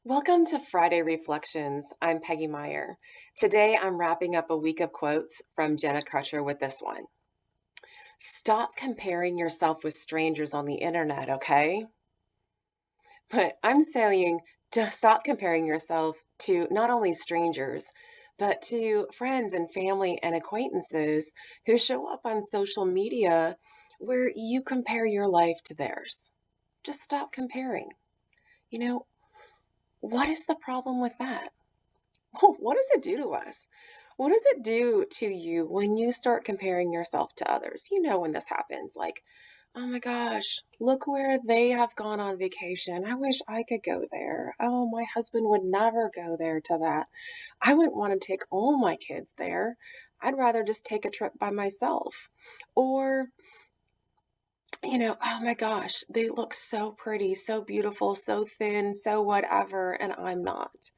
Welcome to Friday Reflections. I'm Peggy Meyer. Today I'm wrapping up a week of quotes from Jenna Kutcher with this one. Stop comparing yourself with strangers on the internet, okay? But I'm saying to stop comparing yourself to not only strangers, but to friends and family and acquaintances who show up on social media where you compare your life to theirs. Just stop comparing. You know, what is the problem with that? What does it do to us? What does it do to you when you start comparing yourself to others? You know when this happens, like, oh my gosh, look where they have gone on vacation. I wish I could go there. Oh, my husband would never go there to that. I wouldn't want to take all my kids there. I'd rather just take a trip by myself. Or, oh my gosh, they look so pretty, so beautiful, so thin, so whatever, and I'm not.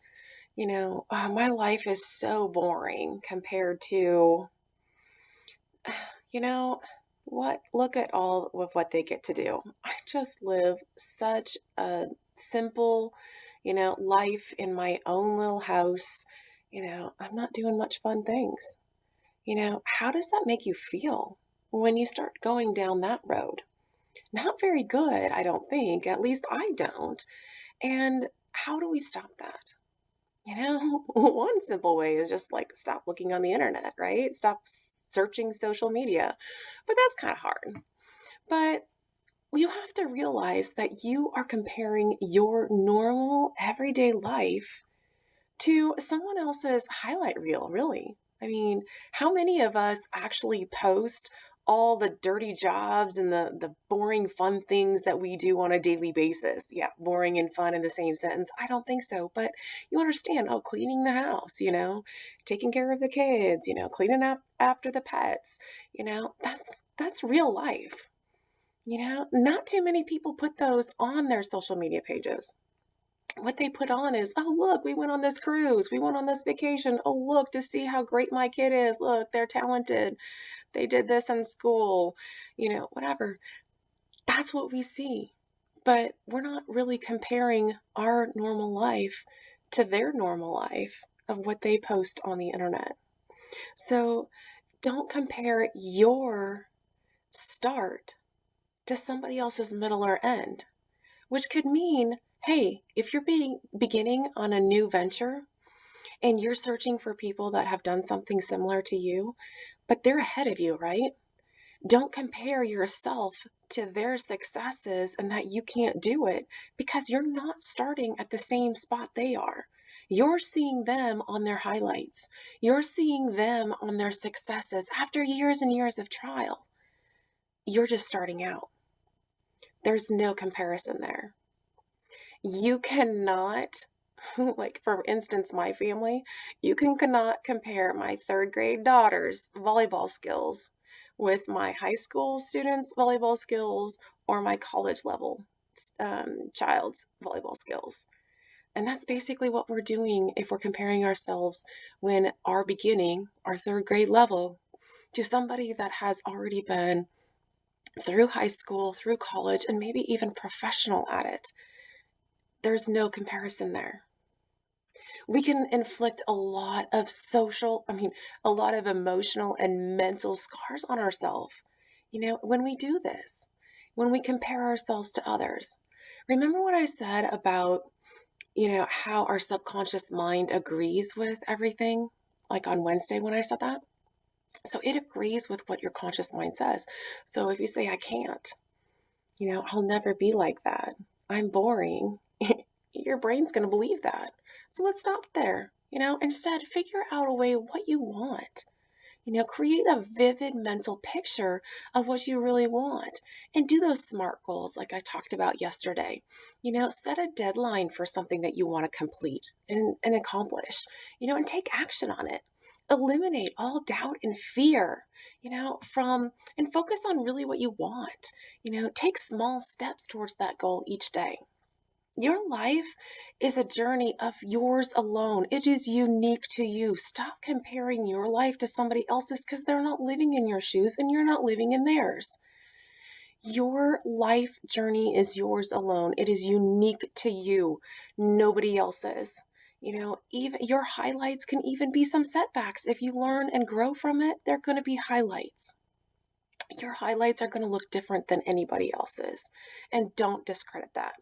My life is so boring compared to, you know, look at all of what they get to do. I just live such a simple, life in my own little house. I'm not doing much fun things. How does that make you feel when you start going down that road? Not very good, I don't think. At least I don't. And how do we stop that? One simple way is just like stop looking on the internet, right? Stop searching social media. But that's kind of hard. But you have to realize that you are comparing your normal everyday life to someone else's highlight reel, really. I mean, how many of us actually post all the dirty jobs and the boring fun things that we do on a daily basis? Yeah, boring and fun in the same sentence. I don't think so. But you understand, cleaning the house, taking care of the kids, cleaning up after the pets, that's real life. Not too many people put those on their social media pages. What they put on is, oh, look, we went on this cruise. We went on this vacation. Oh, look, to see how great my kid is. Look, they're talented. They did this in school, whatever. That's what we see. But we're not really comparing our normal life to their normal life of what they post on the internet. So don't compare your start to somebody else's middle or end, which could mean, hey, if you're beginning on a new venture and you're searching for people that have done something similar to you, but they're ahead of you, right? Don't compare yourself to their successes and that you can't do it because you're not starting at the same spot they are. You're seeing them on their highlights. You're seeing them on their successes after years and years of trial. You're just starting out. There's no comparison there. You cannot, like for instance, my family, you cannot compare my third grade daughter's volleyball skills with my high school students' volleyball skills or my college level child's volleyball skills. And that's basically what we're doing if we're comparing ourselves when our beginning, our third grade level, to somebody that has already been through high school, through college, and maybe even professional at it. There's no comparison there. We can inflict a lot of emotional and mental scars on ourselves, when we do this, when we compare ourselves to others. Remember what I said about, how our subconscious mind agrees with everything, like on Wednesday when I said that? So it agrees with what your conscious mind says. So if you say, I can't, I'll never be like that, I'm boring, your brain's going to believe that. So let's stop there. Instead, figure out a way what you want. Create a vivid mental picture of what you really want and do those SMART goals like I talked about yesterday. Set a deadline for something that you want to complete and accomplish, and take action on it. Eliminate all doubt and fear, and focus on really what you want. Take small steps towards that goal each day. Your life is a journey of yours alone. It is unique to you. Stop comparing your life to somebody else's because they're not living in your shoes and you're not living in theirs. Your life journey is yours alone. It is unique to you, nobody else's. Even your highlights can even be some setbacks. If you learn and grow from it, they're going to be highlights. Your highlights are going to look different than anybody else's. And don't discredit that.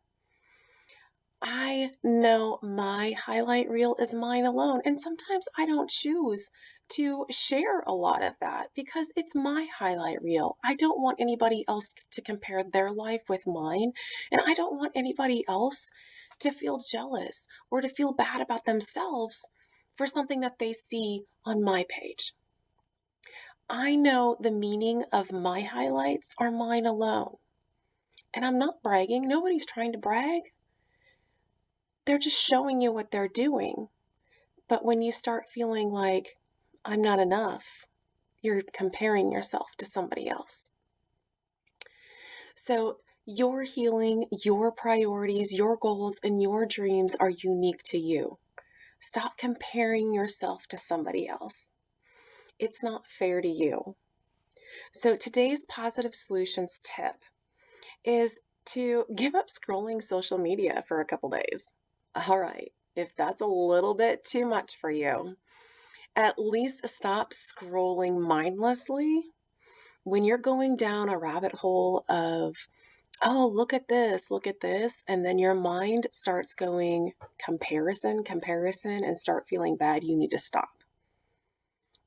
I know my highlight reel is mine alone, and sometimes I don't choose to share a lot of that because it's my highlight reel. I don't want anybody else to compare their life with mine, and I don't want anybody else to feel jealous or to feel bad about themselves for something that they see on my page. I know the meaning of my highlights are mine alone, and I'm not bragging. Nobody's trying to brag. They're just showing you what they're doing. But when you start feeling like I'm not enough, you're comparing yourself to somebody else. So your healing, your priorities, your goals, and your dreams are unique to you. Stop comparing yourself to somebody else. It's not fair to you. So today's positive solutions tip is to give up scrolling social media for a couple days. All right, if that's a little bit too much for you, at least stop scrolling mindlessly when you're going down a rabbit hole of, oh, look at this, and then your mind starts going comparison, and start feeling bad. You need to stop.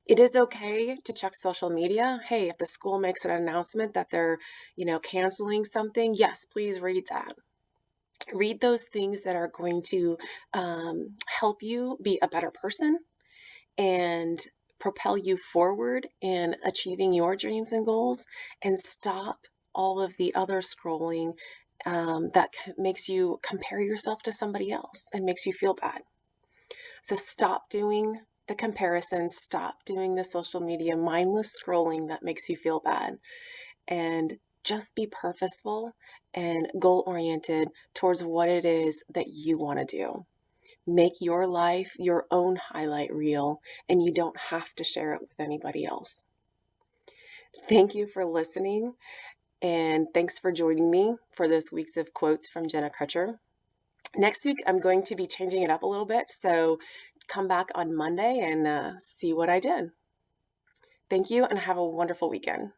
It is okay to check social media. Hey, if the school makes an announcement that they're, canceling something, yes, please read that. Read those things that are going to help you be a better person and propel you forward in achieving your dreams and goals, and stop all of the other scrolling that makes you compare yourself to somebody else and makes you feel bad. So stop doing the comparison, stop doing the social media mindless scrolling that makes you feel bad, and just be purposeful and goal-oriented towards what it is that you want to do. Make your life your own highlight reel, and you don't have to share it with anybody else. Thank you for listening, and thanks for joining me for this week's of quotes from Jenna Kutcher. Next week, I'm going to be changing it up a little bit, so come back on Monday and see what I did. Thank you, and have a wonderful weekend.